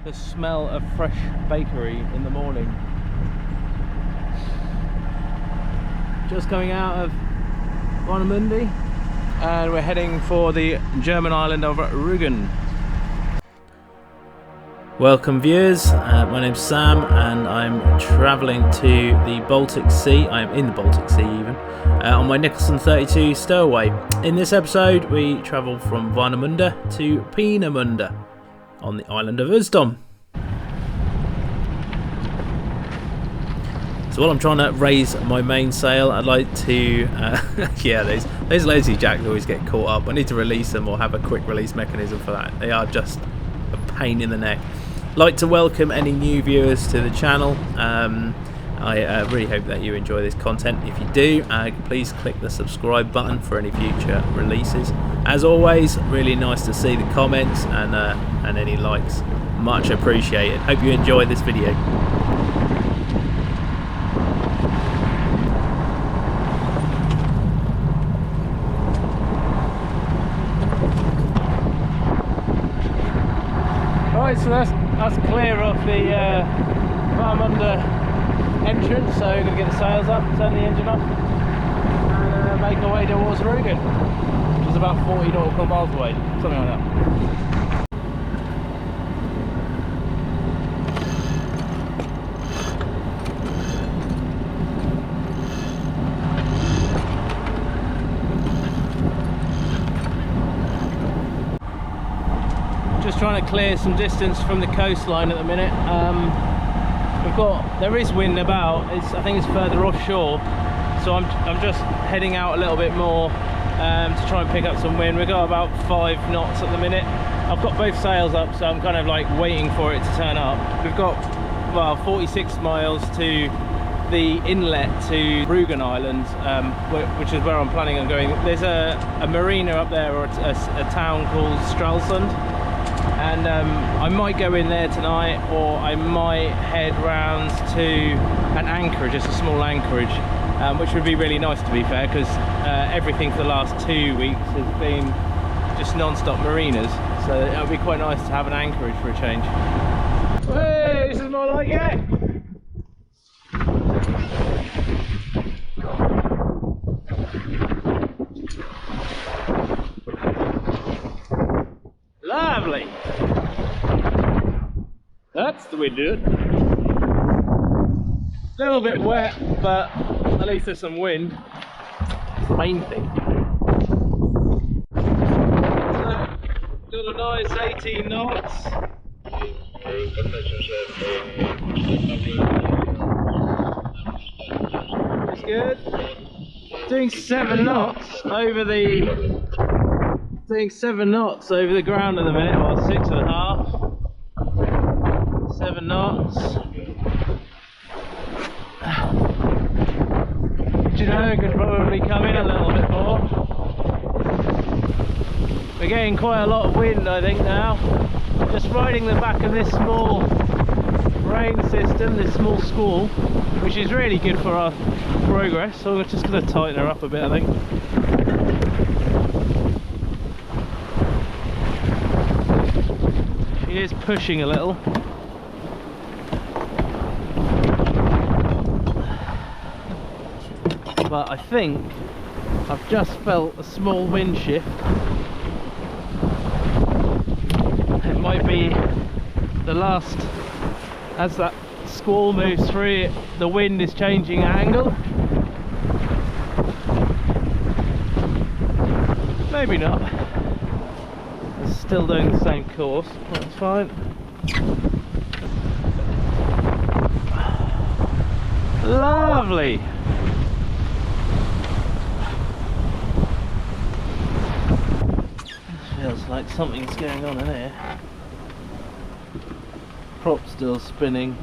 the smell of fresh bakery in the morning. Just coming out of Warnemunde, and we're heading for the German island of Rügen. Welcome viewers, my name's Sam and I'm travelling to the Baltic Sea. I am in the Baltic Sea even, on my Nicholson 32 stowaway. In this episode we travel from Warnemunde to Peenemunde on the island of Usedom. So while I'm trying to raise my mainsail, I'd like to, yeah, those lazy jacks always get caught up. I need to release them or have a quick release mechanism for that. They are just a pain in the neck. I'd like to welcome any new viewers to the channel. I really hope that you enjoy this content. If you do, please click the subscribe button for any future releases. As always, really nice to see the comments and any likes. Much appreciated. Hope you enjoy this video. Right, so that's clear of the Warnemunde entrance, so we're going to get the sails up, turn the engine off and make our way towards Rügen, which is about 40 nautical miles away, something like that. Just trying to clear some distance from the coastline at the minute. There is wind about. I think it's further offshore, so I'm just heading out a little bit more to try and pick up some wind. We've got about 5 knots at the minute. I've got both sails up, so I'm kind of like waiting for it to turn up. We've got, well, 46 miles to the inlet to Rügen Island, which is where I'm planning on going. There's a marina up there, or a town called Stralsund, and I might go in there tonight, or I might head round to an anchorage, just a small anchorage, which would be really nice, to be fair, because everything for the last 2 weeks has been just non-stop marinas, so it would be quite nice to have an anchorage for a change. Hey, this is more like it! Lovely! That's the way to do it. A little bit wet, but at least there's some wind. It's the main thing. So, got a nice 18 knots. It's good. Doing 7 knots over the ground at the minute, or 6.5. 7 knots. Do you know, it could probably come in a little bit more. We're getting quite a lot of wind, I think, now. Just riding the back of this small rain system, this small squall, which is really good for our progress, so we're just going to tighten her up a bit, I think. She is pushing a little. But I think I've just felt a small wind shift. It might be the last, as that squall moves through it, the wind is changing angle. Maybe not. It's still doing the same course, that's fine. Lovely! Feels like something's going on in here. Prop still spinning.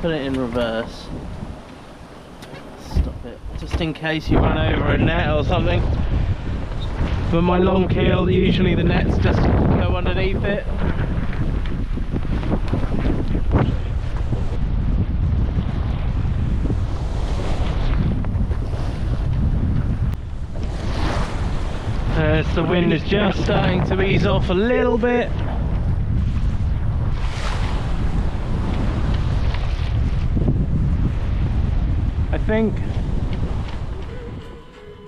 Put it in reverse. Stop it, just in case you run over a net or something. For my long keel, usually the nets just go underneath it. the wind is just starting to ease off a little bit. I think.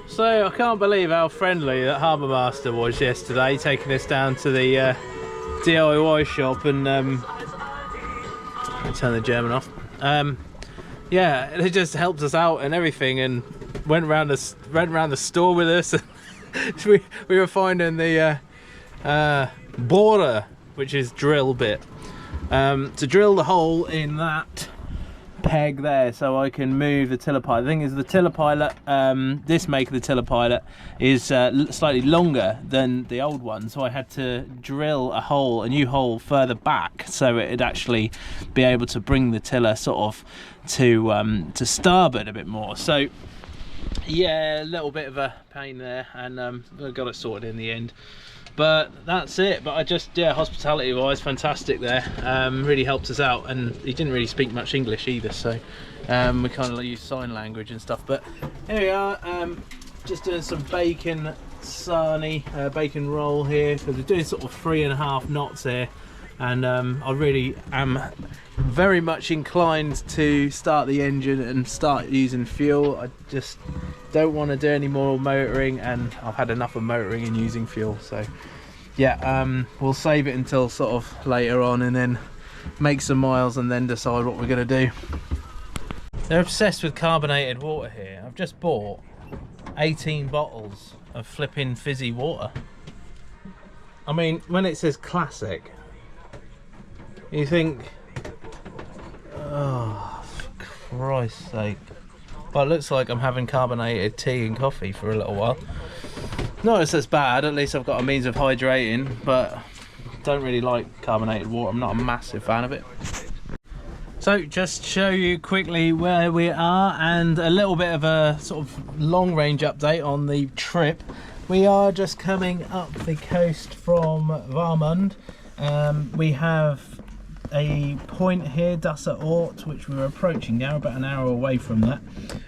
So I can't believe how friendly that harbour master was yesterday, taking us down to the DIY shop and turn the German off. Yeah, it just helped us out and everything, and went around the store with us. we were finding the borer, which is drill bit, to drill the hole in that peg there so I can move the tiller pilot. The thing is, the tiller pilot, this make of the tiller pilot is slightly longer than the old one, so I had to drill a new hole further back so it'd actually be able to bring the tiller sort of to starboard a bit more. So yeah, a little bit of a pain there, and I got it sorted in the end. But that's it. But I just, yeah, hospitality wise, fantastic there. Really helped us out, and he didn't really speak much English either, so we kind of use sign language and stuff. But here we are, just doing some bacon sarnie, bacon roll here, because we're doing sort of 3.5 knots here, and I really am very much inclined to start the engine and start using fuel. I just don't want to do any more motoring, and I've had enough of motoring and using fuel. So yeah, we'll save it until sort of later on, and then make some miles and then decide what we're going to do. They're obsessed with carbonated water here. I've just bought 18 bottles of flipping fizzy water. I mean, when it says classic, you think, oh, for Christ's sake. But it looks like I'm having carbonated tea and coffee for a little while. Not as it's bad, at least I've got a means of hydrating, but don't really like carbonated water. I'm not a massive fan of it. So just show you quickly where we are, and a little bit of a sort of long range update on the trip. We are just coming up the coast from Warnemunde. We have a point here, Dusser Ort, which we're approaching now, about an hour away from that,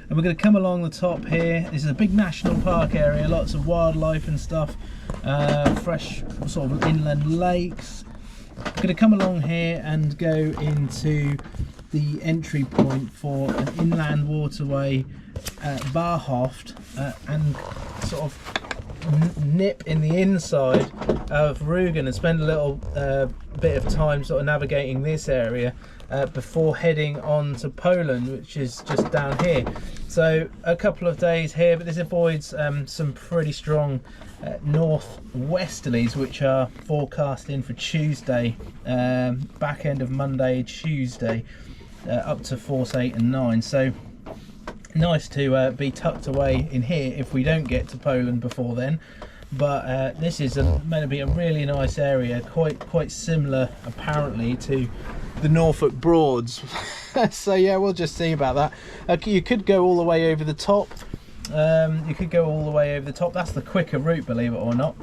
and we're going to come along the top here. This is a big national park area, lots of wildlife and stuff, fresh sort of inland lakes. We're going to come along here and go into the entry point for an inland waterway, Barhoft, and sort of nip in the inside of Rügen and spend a little bit of time sort of navigating this area before heading on to Poland, which is just down here. So a couple of days here, but this avoids some pretty strong northwesterlies, which are forecast in for Tuesday, back end of Monday, Tuesday, up to force 8 and 9. So nice to be tucked away in here if we don't get to Poland before then. But this is meant to be a really nice area, quite similar apparently to the Norfolk Broads. So yeah, we'll just see about that. You could go all the way over the top. That's the quicker route, believe it or not.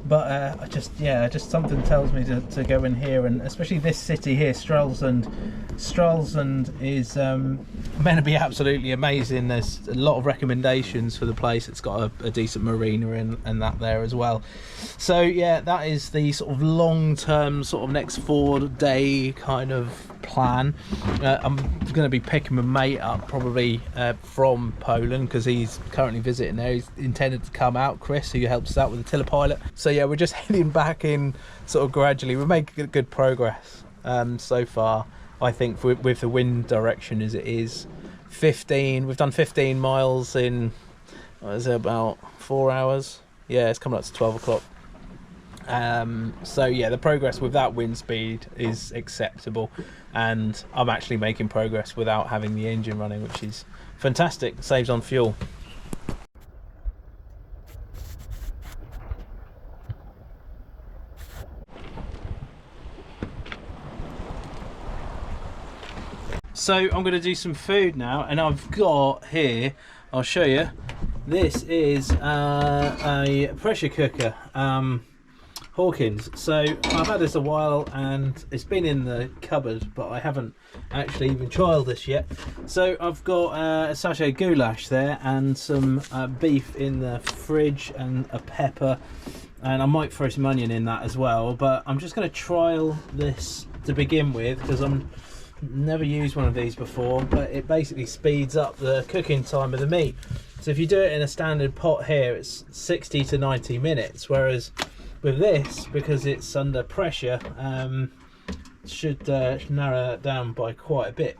But just something tells me to go in here, and especially this city here, Stralsund. Stralsund is meant to be absolutely amazing. There's a lot of recommendations for the place. It's got a decent marina and that there as well. So yeah, that is the sort of long-term sort of next 4-day kind of plan. I'm going to be picking my mate up probably from Poland, because he's currently visiting there. He's intended to come out, Chris, who helps us out with the tiller pilot. So yeah, we're just heading back in sort of gradually. We're making good progress so far, I think, with the wind direction as it is. We've done 15 miles in, what is it, about 4 hours? Yeah, it's coming up to 12 o'clock. So yeah, the progress with that wind speed is acceptable, and I'm actually making progress without having the engine running, which is fantastic. Saves on fuel. So I'm going to do some food now, and I've got here, I'll show you, this is a pressure cooker. Hawkins. So I've had this a while and it's been in the cupboard, but I haven't actually even trialed this yet. So I've got a sachet of goulash there and some beef in the fridge and a pepper, and I might throw some onion in that as well, but I'm just going to trial this to begin with because I'm never used one of these before, but it basically speeds up the cooking time of the meat. So if you do it in a standard pot here, it's 60 to 90 minutes, whereas with this, because it's under pressure, should narrow that down by quite a bit,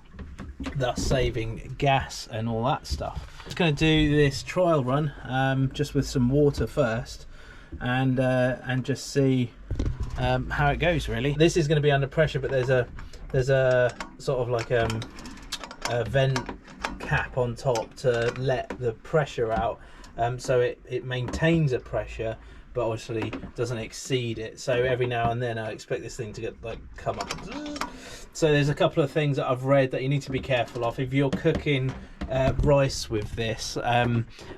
thus saving gas and all that stuff. Just going to do this trial run just with some water first, and just see how it goes. Really, this is going to be under pressure, but there's a sort of like a vent cap on top to let the pressure out, so it maintains a pressure but obviously doesn't exceed it. So every now and then I expect this thing to get like come up. So there's a couple of things that I've read that you need to be careful of if you're cooking rice with this.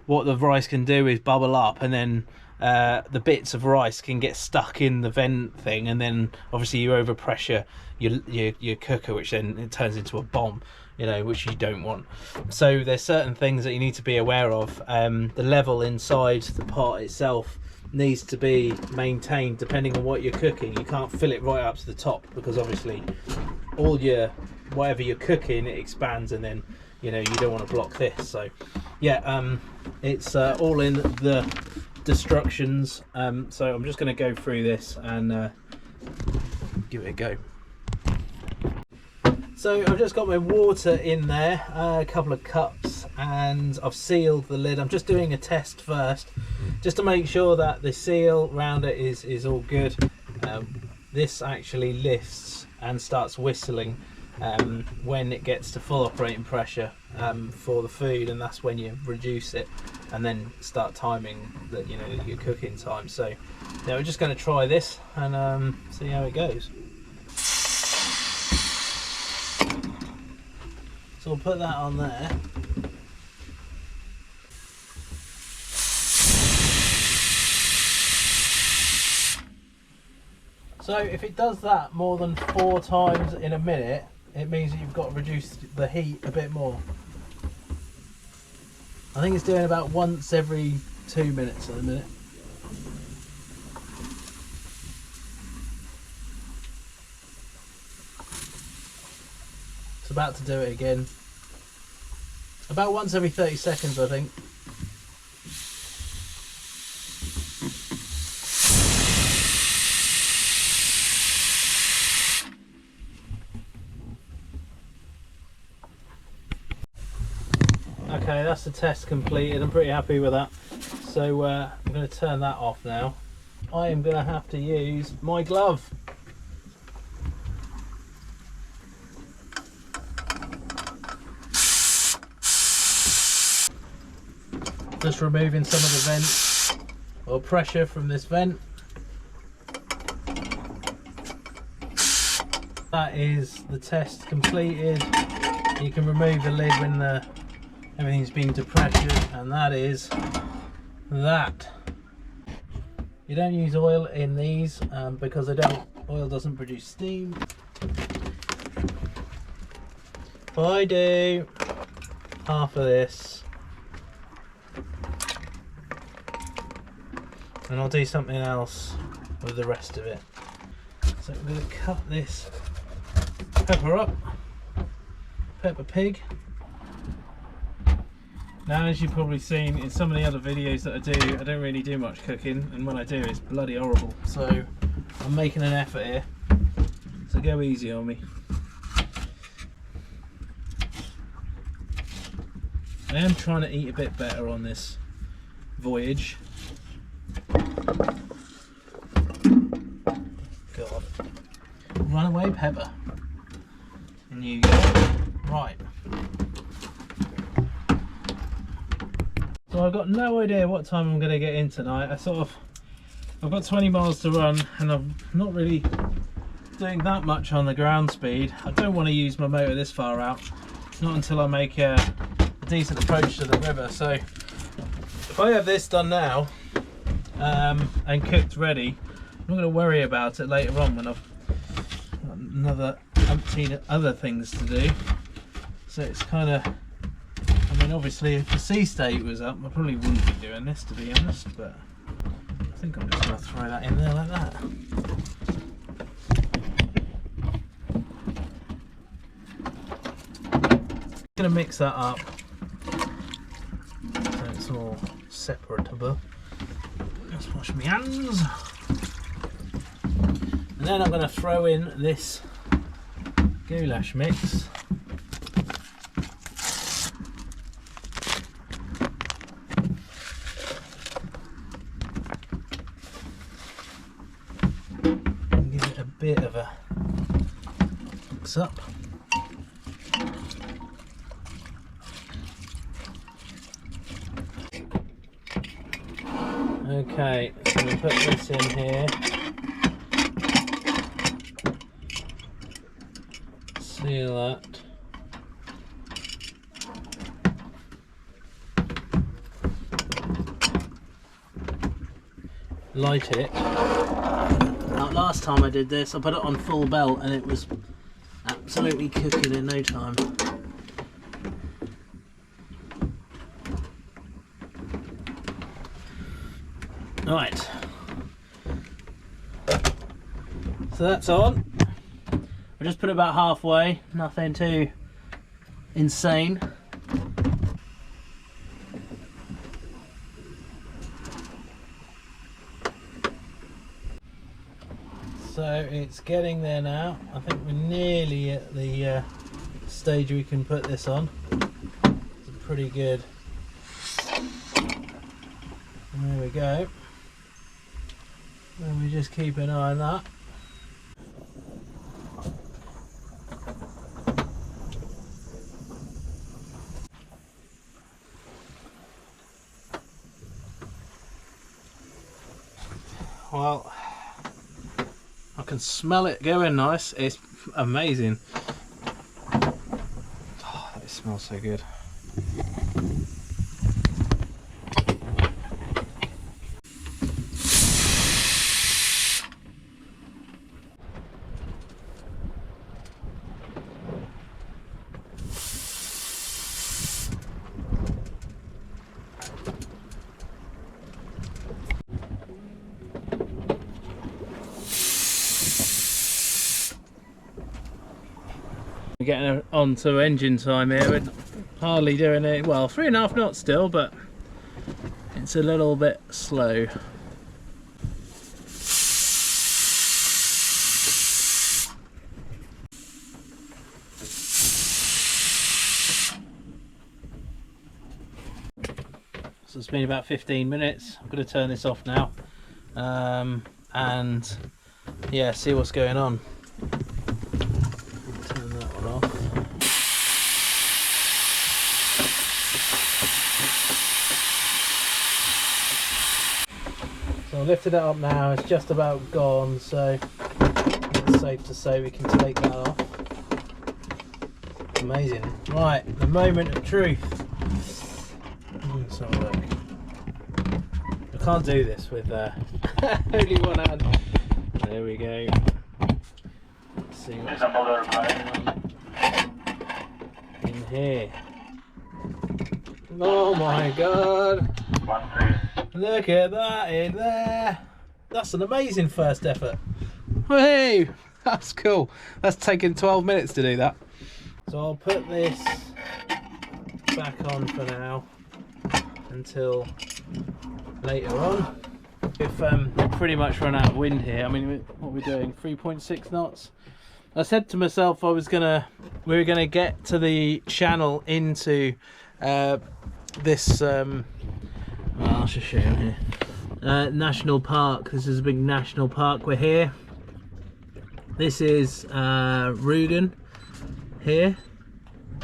What the rice can do is bubble up, and then the bits of rice can get stuck in the vent thing, and then obviously you overpressure your cooker, which then it turns into a bomb, you know, which you don't want. So there's certain things that you need to be aware of. The level inside the pot itself needs to be maintained depending on what you're cooking. You can't fill it right up to the top, because obviously all your whatever you're cooking, it expands, and then you know you don't want to block this. So yeah, it's all in the instructions. So I'm just going to go through this and give it a go. So I've just got my water in there, a couple of cups, and I've sealed the lid. I'm just doing a test first, just to make sure that the seal around it is all good. This actually lifts and starts whistling when it gets to full operating pressure for the food, and that's when you reduce it and then start timing the, you know, your cooking time. So yeah, we're just going to try this and see how it goes. So we'll put that on there. So if it does that more than 4 times in a minute, it means that you've got to reduce the heat a bit more. I think it's doing about once every 2 minutes at the minute. It's about to do it again. About once every 30 seconds, I think. Okay, that's the test completed. I'm pretty happy with that. So I'm going to turn that off now. I am going to have to use my glove. Just removing some of the vent or pressure from this vent. That is the test completed. You can remove the lid when everything's been depressured, and that is that. You don't use oil in these because oil doesn't produce steam. If I do half of this, and I'll do something else with the rest of it. So I'm going to cut this pepper up, pepper pig. Now, as you've probably seen in some of the other videos that I don't really do much cooking, and when I do it's bloody horrible. So I'm making an effort here, so go easy on me. I am trying to eat a bit better on this voyage. God. Runaway pepper. And you go. Right. So I've got no idea what time I'm going to get in tonight. I've got 20 miles to run, and I'm not really doing that much on the ground speed. I don't want to use my motor this far out. Not until I make a decent approach to the river. So if I have this done now, and cooked ready, not going to worry about it later on when I've got another umpteen other things to do. So it's kind of, I mean, obviously if the sea state was up, I probably wouldn't be doing this, to be honest, but I think I'm just going to throw that in there like that. Going to mix that up so it's all separatable. Just wash my hands. And then I'm going to throw in this goulash mix. And give it a bit of a mix up. Okay, so we put this in here. Seal that. Light it. Now, last time I did this, I put it on full belt and it was absolutely cooking in no time. Right, so that's on. I just put it about halfway, nothing too insane. So it's getting there now. I think we're nearly at the stage we can put this on. It's pretty good. And there we go. And we just keep an eye on that. Well, I can smell it going nice. It's amazing. Oh, it smells so good. We're getting on to engine time here. We're hardly doing it, well, 3.5 knots still, but it's a little bit slow. So it's been about 15 minutes. I'm going to turn this off now and yeah, see what's going on. Turn that one off. So I lifted it up now, it's just about gone, so it's safe to say we can take that off. Amazing. Right, the moment of truth. Let's have a look. I can't do this with only one hand. There we go. Let's see what's going on in here. Oh my god! Look at that in there. That's an amazing first effort. Hey, that's cool. That's taken 12 minutes to do that. So I'll put this back on for now until later on. We've pretty much run out of wind here. I mean, what we're doing, 3.6 knots. I said to myself we were gonna get to the channel into this well, I'll just show you here, national park. This is a big national park. We're here. This is Rügen here,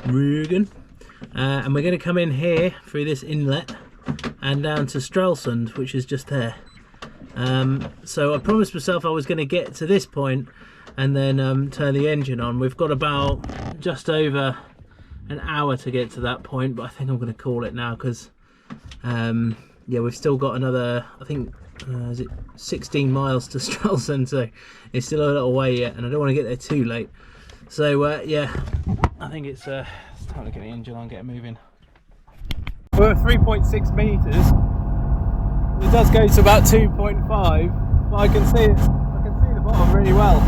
Rügen, and we're going to come in here through this inlet and down to Stralsund, which is just there. So I promised myself I was going to get to this point and then turn the engine on. We've got about just over an hour to get to that point, but I think I'm going to call it now because yeah, we've still got another, I think is it 16 miles to Stralsund, so it's still a little way yet, and I don't want to get there too late. So yeah, I think it's time to get the engine on, get it moving. We're at 3.6 metres. It does go to about 2.5, but I can see the bottom really well.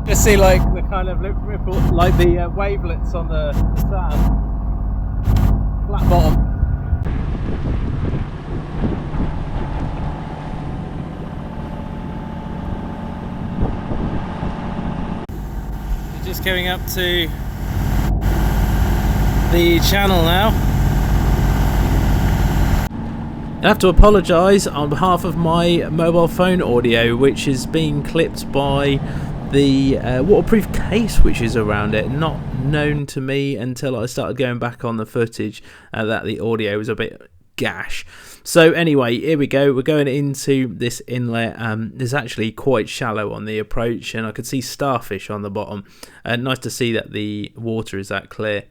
Just see like the kind of ripple, like the wavelets on the sand. Flat bottom. We're just going up to the channel now. I have to apologise on behalf of my mobile phone audio, which has been clipped by the waterproof case which is around it. Not known to me until I started going back on the footage that the audio was a bit gash. So anyway, here we go. We're going into this inlet. It's actually quite shallow on the approach, and I could see starfish on the bottom. Nice to see that the water is that clear.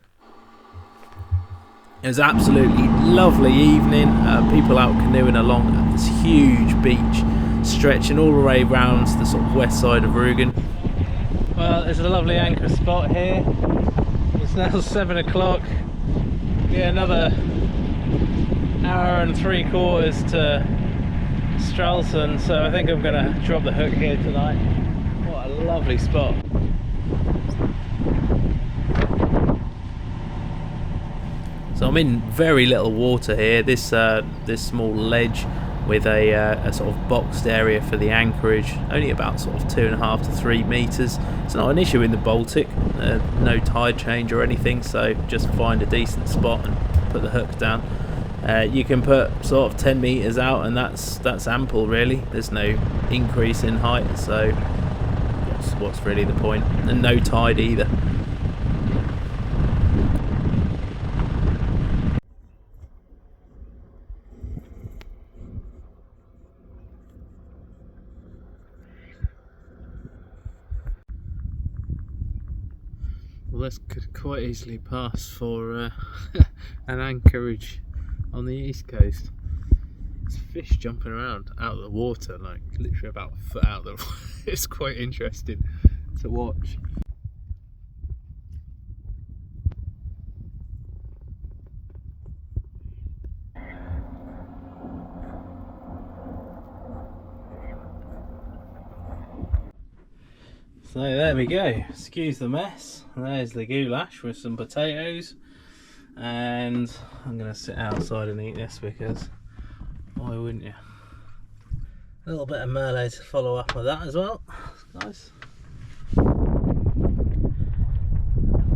It was an absolutely lovely evening. People out canoeing along this huge beach, stretching all the way around the sort of west side of Rügen. Well, there's a lovely anchor spot here. It's now 7 o'clock. Yeah, another hour and 3/4 to Stralsund, so I think I'm going to drop the hook here tonight. What a lovely spot. So I'm in very little water here. This small ledge with a sort of boxed area for the anchorage, only about sort of 2.5 to 3 meters. It's not an issue in the Baltic, no tide change or anything, so just find a decent spot and put the hook down. You can put sort of 10 meters out, and that's ample really. There's no increase in height, so what's really the point? And no tide either. Well, this could quite easily pass for an anchorage on the east coast. There's fish jumping around out of the water, like literally about a foot out of the water. It's quite interesting to watch. So there we go, excuse the mess. There's the goulash with some potatoes, and I'm going to sit outside and eat this because why wouldn't you? A little bit of merlot to follow up with that as well. Nice.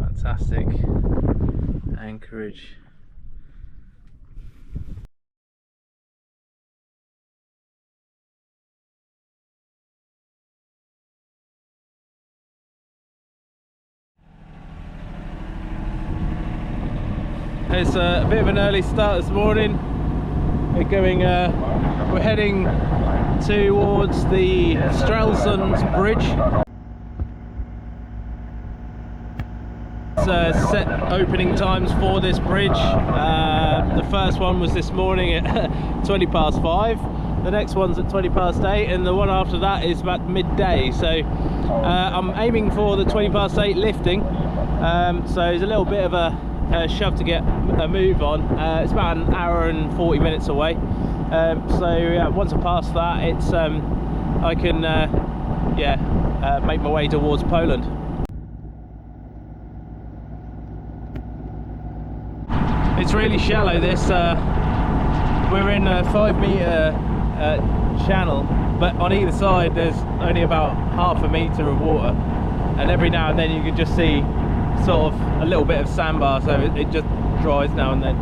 Fantastic anchorage. It's a bit of an early start this morning. We're heading towards the Stralsund bridge. It's set opening times for this bridge. The first one was this morning at 20 past 5. The next one's at 20 past 8, and the one after that is about midday. So I'm aiming for the 20 past 8 lifting. So it's a little bit of a shove to get a move on. It's about an hour and 40 minutes away. So yeah, once I pass that, it's I can make my way towards Poland. It's really shallow. This we're in a 5 meter channel, but on either side there's only about half a meter of water, and every now and then you can just see sort of a little bit of sandbar, so it just dries now and then.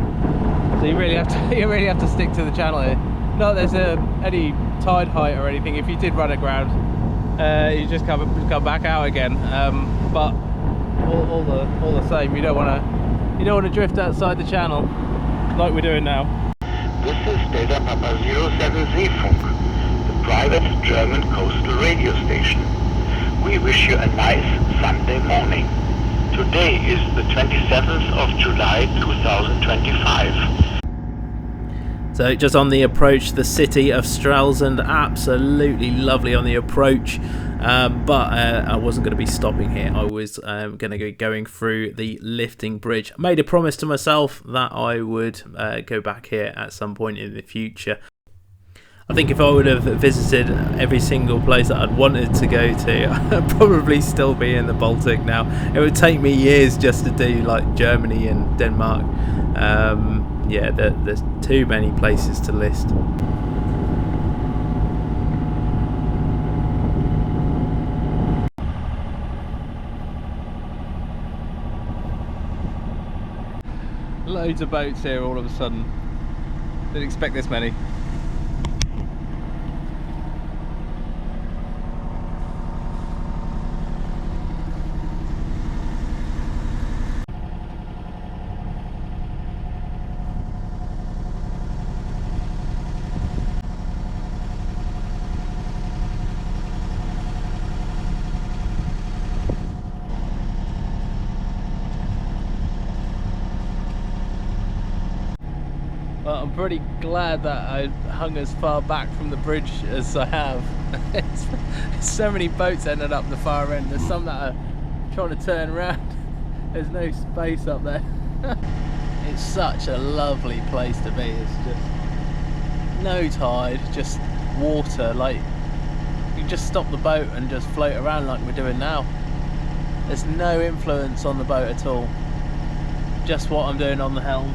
So you really have to stick to the channel here. Not that there's any tide height or anything. If you did run aground, you just come back out again. But all the same, you don't want to drift outside the channel like we're doing now. This is Delta Papa 07 Seefunk, the private German coastal radio station. We wish you a nice Sunday morning. Today is the 27th of July 2025. So just on the approach, the city of Stralsund, absolutely lovely on the approach, but I wasn't going to be stopping here. I was going to be going through the lifting bridge. I made a promise to myself that I would go back here at some point in the future. I think if I would have visited every single place that I'd wanted to go to, I'd probably still be in the Baltic now. It would take me years just to do like Germany and Denmark. Yeah, there's too many places to list. Loads of boats here all of a sudden. Didn't expect this many. Well, I'm pretty glad that I hung as far back from the bridge as I have. There's so many boats ended up the far end. There's some that are trying to turn around. There's no space up there. It's such a lovely place to be. It's just no tide, just water. Like, you just stop the boat and just float around like we're doing now. There's no influence on the boat at all. Just what I'm doing on the helm.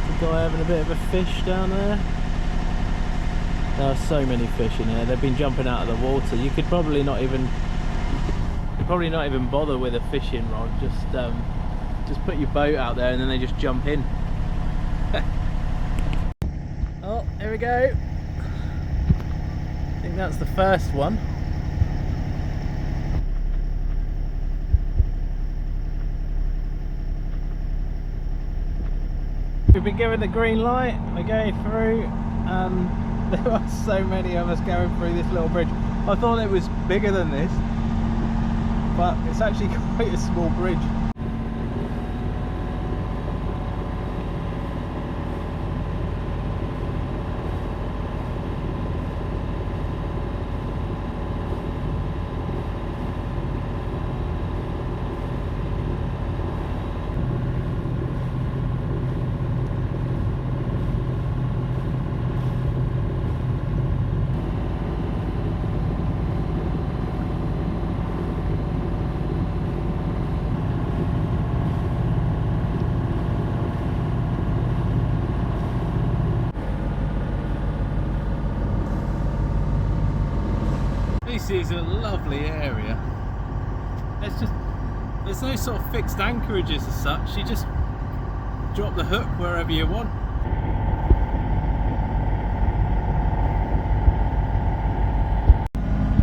The guy having a bit of a fish down there. There are so many fish in here. They've been jumping out of the water. You could probably not even bother with a fishing rod. Just put your boat out there and then they just jump in. Oh, here we go. I think that's the first one. We've been given the green light, we're going through, and there are so many of us going through this little bridge. I thought it was bigger than this, but it's actually quite a small bridge. This is a lovely area. There's no sort of fixed anchorages as such. You just drop the hook wherever you want.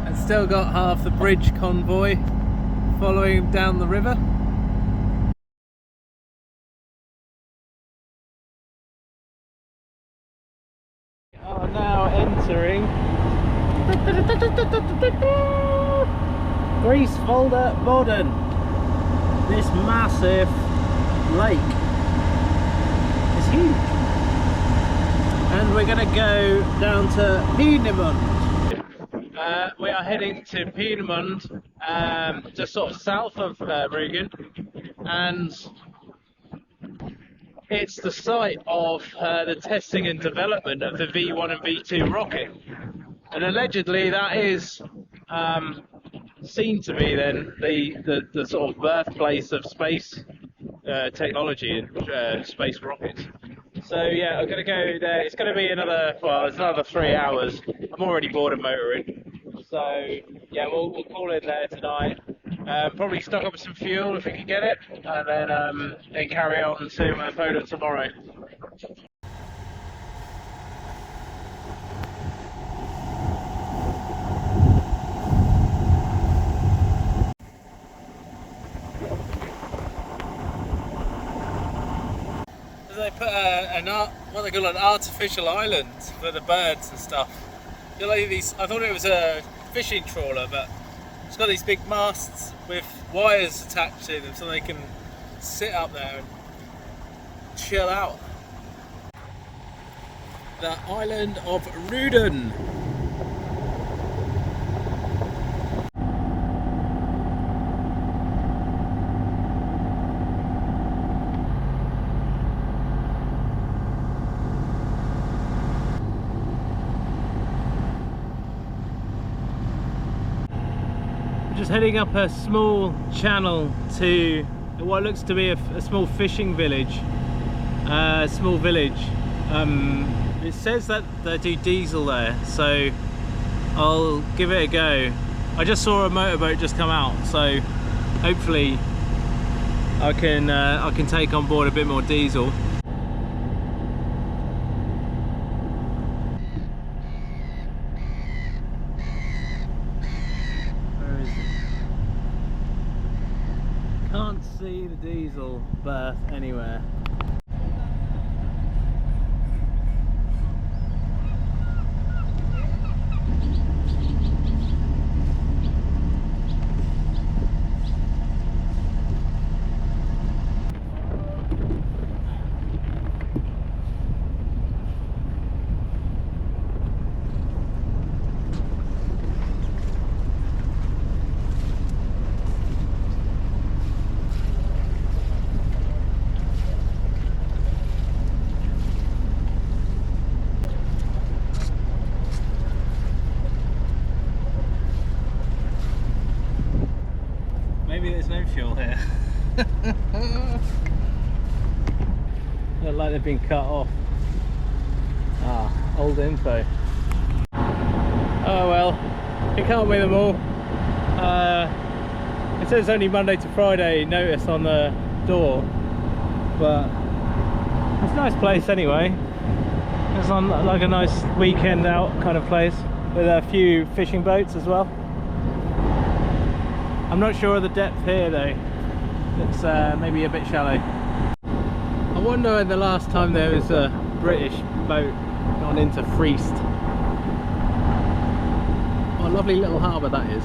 And still got half the bridge convoy following down the river. We are now entering Greifswalder Bodden, this massive lake. It's huge, and we're going to go down to Peenemunde. We are heading to Peenemunde, just sort of south of Rügen, and it's the site of the testing and development of the V1 and V2 rocket. And allegedly that is seen to be then the sort of birthplace of space technology and space rockets. So yeah, I'm going to go there. It's going to be it's another 3 hours. I'm already bored of motoring. So yeah, we'll call in there tonight. Probably stock up with some fuel if we can get it, and then carry on to Poland tomorrow. They put what they call an artificial island for the birds and stuff. You know, I thought it was a fishing trawler, but it's got these big masts with wires attached to them so they can sit up there and chill out. the island of Rügen. Just heading up a small channel to what looks to be a small fishing village. Small village. It says that they do diesel there, so I'll give it a go. I just saw a motorboat just come out, so hopefully I can take on board a bit more diesel. Where is it? Can't see the diesel berth anywhere. Maybe there's no fuel here. Look like they've been cut off. Ah, old info. Oh well, you can't win them all. It says only Monday to Friday notice on the door, but it's a nice place anyway. It's on like a nice weekend out kind of place with a few fishing boats as well. I'm not sure of the depth here though. It's maybe a bit shallow. I wonder when the last time there was a British boat gone into Friest. What a lovely little harbour that is.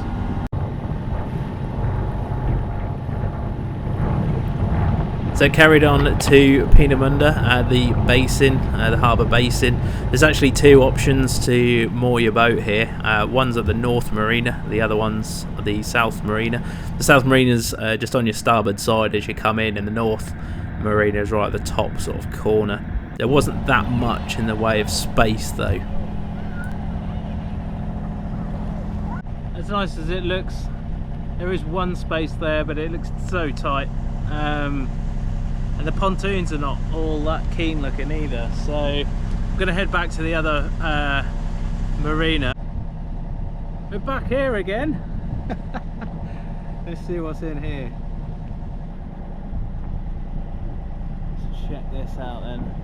So carried on to Peenemunde, the basin, the harbour basin. There's actually two options to moor your boat here. One's at the North Marina, the other one's the South Marina. The South Marina's just on your starboard side as you come in, and the North Marina is right at the top sort of corner. There wasn't that much in the way of space though. As nice as it looks, there is one space there, but it looks so tight. And the pontoons are not all that keen looking either, so I'm going to head back to the other marina. We're back here again. Let's see what's in here. Let's check this out then.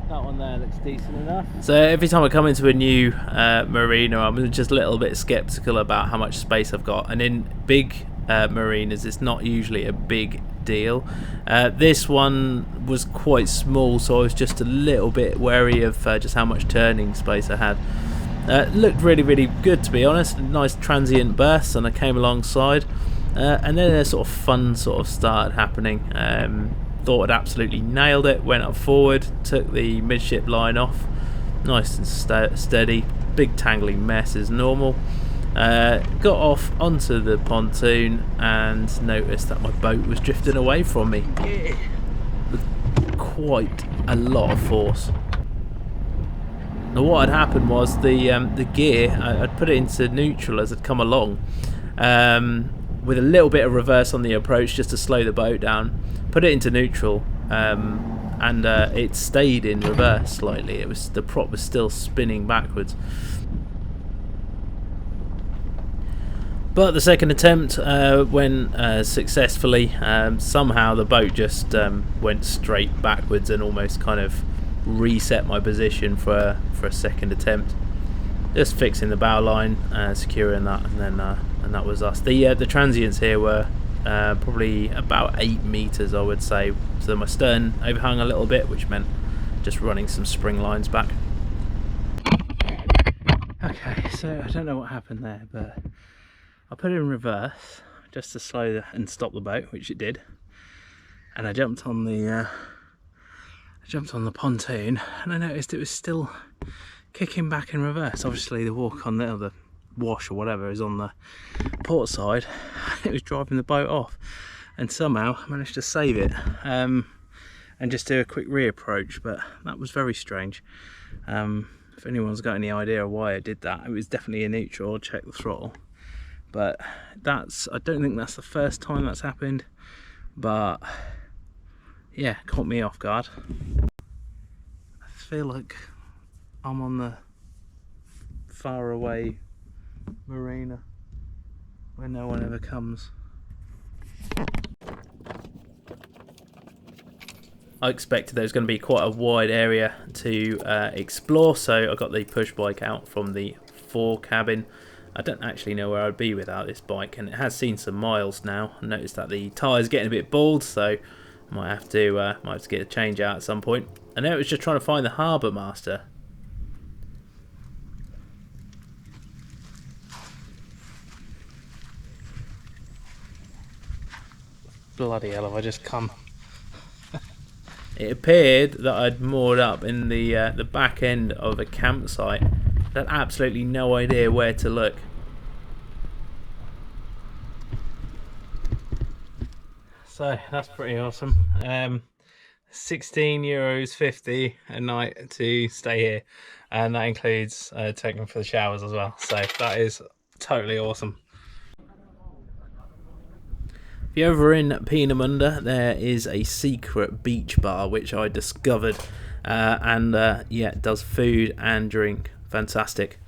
That one there looks decent enough. So every time I come into a new marina, I'm just a little bit skeptical about how much space I've got, and in big marinas it's not usually a big deal. This one was quite small, so I was just a little bit wary of just how much turning space I had. Looked really good, to be honest. Nice transient berths, and I came alongside, and then a sort of fun sort of started happening. Thought I'd absolutely nailed it, went up forward, took the midship line off, nice and steady, big tangling mess as normal. Got off onto the pontoon and noticed that my boat was drifting away from me with quite a lot of force. Now what had happened was the gear, I'd put it into neutral as I'd come along, with a little bit of reverse on the approach just to slow the boat down. Put it into neutral, and it stayed in reverse slightly. The prop was still spinning backwards. But the second attempt went successfully. Somehow the boat just went straight backwards and almost kind of reset my position for a second attempt. Just fixing the bow line, securing that, and that was us. The transients here were probably about 8 meters, I would say. So my stern overhung a little bit, which meant just running some spring lines back. Okay, so I don't know what happened there, but I put it in reverse just to slow and stop the boat, which it did. And I jumped on the jumped on the pontoon and I noticed it was still kicking back in reverse. Obviously the walk on the wash or whatever is on the port side. It was driving the boat off, and somehow I managed to save it and just do a quick reapproach, but that was very strange. If anyone's got any idea why I did that, it was definitely a neutral, check the throttle. But I don't think that's the first time that's happened, but yeah, caught me off guard. I feel like I'm on the far away marina where no one ever comes. I expected there was going to be quite a wide area to explore, so I got the push bike out from the fore cabin. I don't actually know where I'd be without this bike, and it has seen some miles now. I noticed that the tyre's getting a bit bald, so I might have to get a change out at some point. I know it was just trying to find the harbour master. Bloody hell, have I just come? It appeared that I'd moored up in the back end of a campsite. I had absolutely no idea where to look. So that's pretty awesome. €16.50 a night to stay here, and that includes taking them for the showers as well. So that is totally awesome. If you're ever in Peenemunde, there is a secret beach bar which I discovered, and yeah, it does food and drink. Fantastic.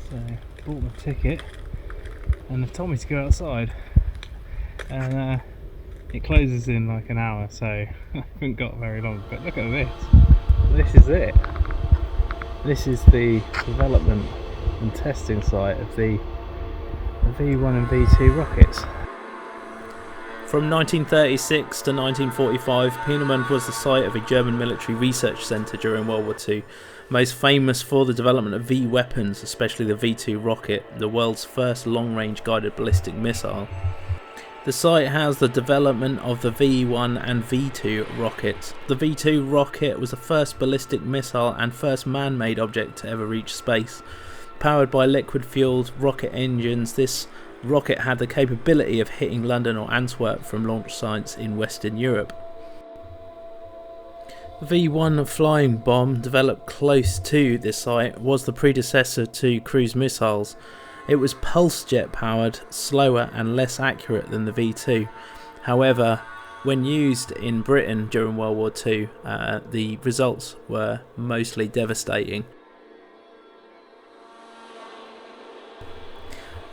So I bought my ticket and they've told me to go outside, and it closes in like an hour, so I haven't got very long. But look at this. This is it. This is the development and testing site of the V1 and V2 rockets. From 1936 to 1945, Peenemünde was the site of a German military research centre during World War II, most famous for the development of V weapons, especially the V2 rocket, the world's first long-range guided ballistic missile. The site housed the development of the V1 and V2 rockets. The V2 rocket was the first ballistic missile and first man-made object to ever reach space. Powered by liquid-fueled rocket engines, this rocket had the capability of hitting London or Antwerp from launch sites in Western Europe. The V1 flying bomb, developed close to this site, was the predecessor to cruise missiles. It was pulse jet powered, slower and less accurate than the V2. However, when used in Britain during World War II, the results were mostly devastating.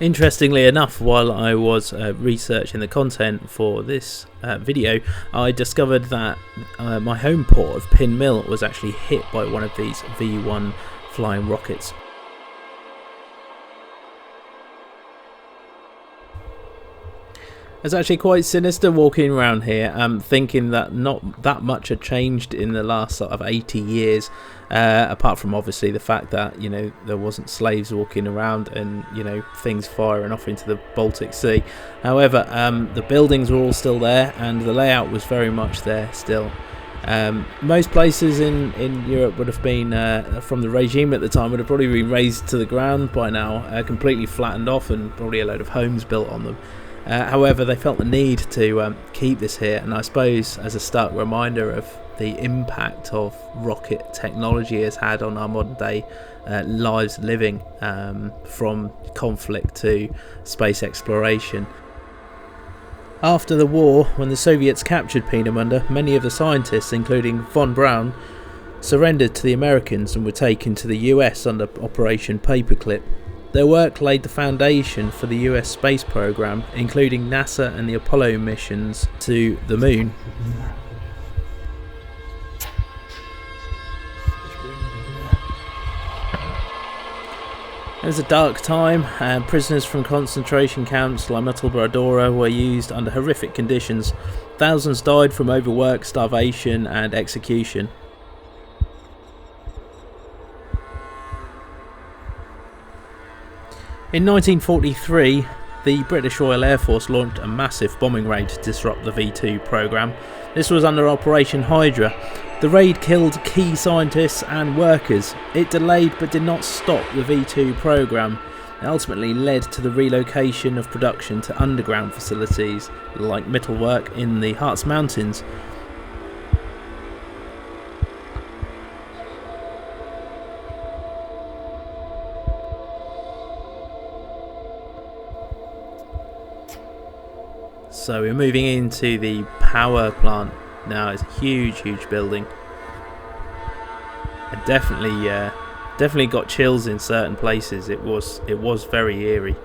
Interestingly enough, while I was researching the content for this video, I discovered that my home port of Peenemünde was actually hit by one of these V1 flying rockets. It's actually quite sinister walking around here, thinking that not that much had changed in the last sort of 80 years, apart from obviously the fact that, you know, there wasn't slaves walking around and, you know, things firing off into the Baltic Sea. However, the buildings were all still there and the layout was very much there still. Most places in Europe would have been, from the regime at the time, would have probably been razed to the ground by now, completely flattened off, and probably a load of homes built on them. However, they felt the need to keep this here, and I suppose as a stark reminder of the impact of rocket technology has had on our modern day lives living, from conflict to space exploration. After the war, when the Soviets captured Peenemunde, many of the scientists, including von Braun, surrendered to the Americans and were taken to the US under Operation Paperclip. Their work laid the foundation for the US space program, including NASA and the Apollo missions to the moon. It was a dark time, and prisoners from concentration camps like Mittelbrodora were used under horrific conditions. Thousands died from overwork, starvation and execution. In 1943, the British Royal Air Force launched a massive bombing raid to disrupt the V2 programme. This was under Operation Hydra. The raid killed key scientists and workers. It delayed but did not stop the V2 programme. It ultimately led to the relocation of production to underground facilities like Mittelwerk in the Harz Mountains. So we're moving into the power plant now. It's a huge building. I definitely got chills in certain places. It was very eerie.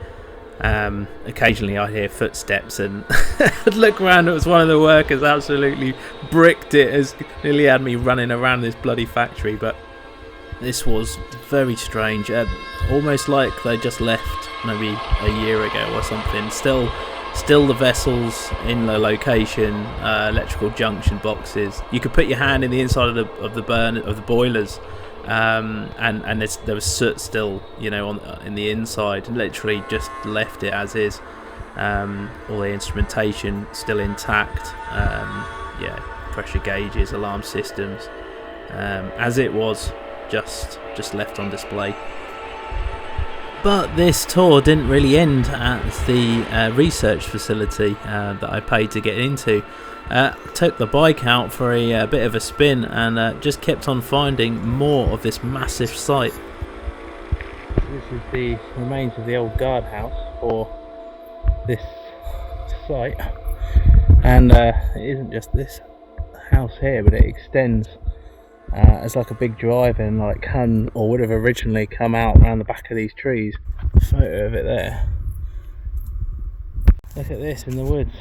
Occasionally I'd hear footsteps and I'd look around. It was one of the workers absolutely bricked it, as nearly had me running around this bloody factory. But this was very strange, almost like they just left maybe a year ago or something. Still the vessels in the location, electrical junction boxes. You could put your hand in the inside of the boilers, and there was soot still, in the inside. Literally just left it as is. All the instrumentation still intact. Pressure gauges, alarm systems, as it was, just left on display. But this tour didn't really end at the research facility that I paid to get into. Took the bike out for a bit of a spin and just kept on finding more of this massive site. This is the remains of the old guardhouse for this site, and it isn't just this house here, but it extends as like a big drive-in, like would have originally come out around the back of these trees. A photo of it there. Look at this in the woods.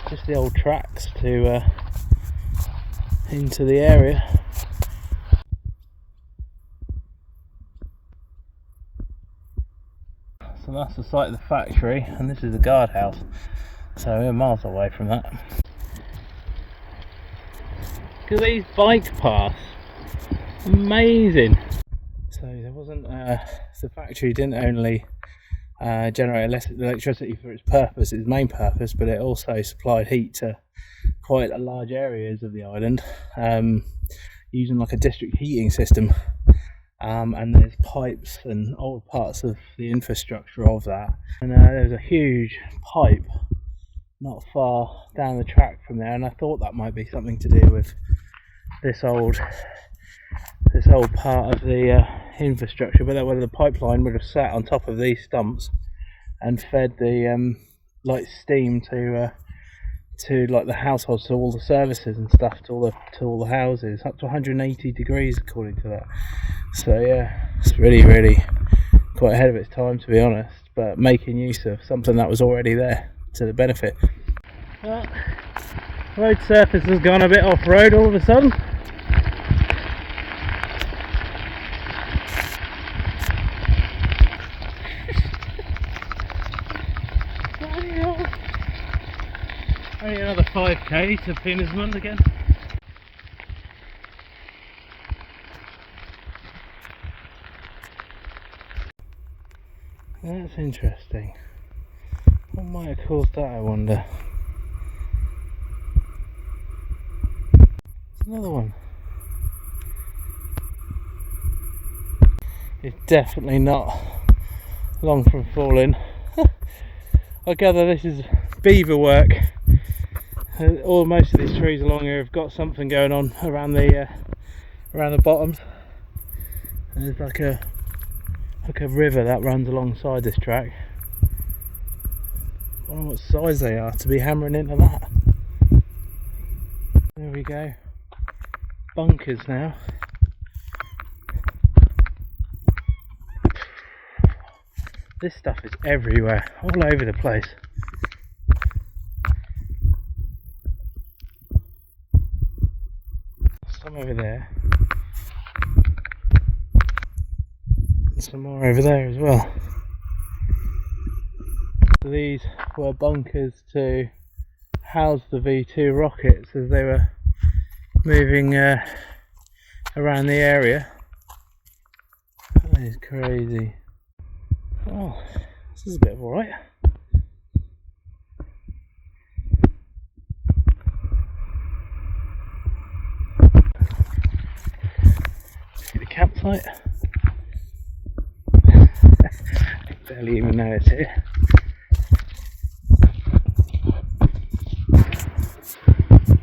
Just the old tracks to into the area. So that's the site of the factory, and this is the guardhouse. So we're miles away from that. Look at these bike paths, amazing. So there wasn't, the factory didn't only generate electricity for its main purpose, but it also supplied heat to quite large areas of the island, using like a district heating system. And there's pipes and old parts of the infrastructure of that. And there's a huge pipe not far down the track from there, and I thought that might be something to do with this old part of the infrastructure, but that whether the pipeline would have sat on top of these stumps and fed the like steam to like the households, to all the services and stuff, to all the houses, up to 180 degrees according to that. So yeah, it's really quite ahead of its time, to be honest, but making use of something that was already there to the benefit. Well, road surface has gone a bit off-road all of a sudden. Only another 5k to Peenemunde again. That's interesting. What might have caused that, I wonder? Another one. It's definitely not long from falling. I gather this is beaver work. Most of these trees along here have got something going on around the bottoms. And there's like a river that runs alongside this track. I wonder what size they are to be hammering into that. There we go. Bunkers now. This stuff is everywhere, all over the place. Some over there. some more over there as well. So these were bunkers to house the V2 rockets as they were moving around the area. That is crazy. Oh, this is a bit of alright. See the campsite. I barely even know it's here.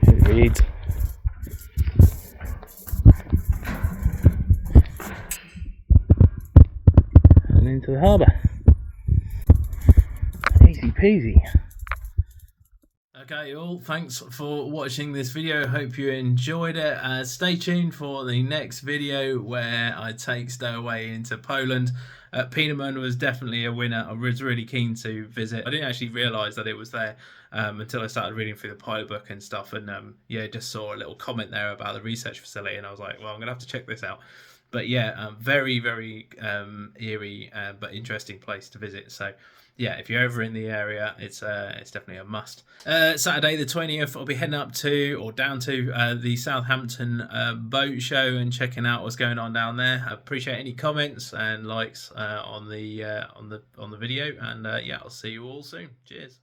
It reads. And into the harbour. Easy peasy. Okay all, thanks for watching this video, hope you enjoyed it. Stay tuned for the next video where I take Stowaway into Poland. Peenemunde was definitely a winner. I was really keen to visit. I didn't actually realise that it was there until I started reading through the pilot book and stuff, and yeah, just saw a little comment there about the research facility and I was like, well, I'm gonna have to check this out. But yeah, very eerie but interesting place to visit. So yeah, if you're ever in the area, it's definitely a must. Saturday the 20th, I'll be heading up to or down to the Southampton boat show and checking out what's going on down there. I appreciate any comments and likes on the video, and yeah, I'll see you all soon. Cheers.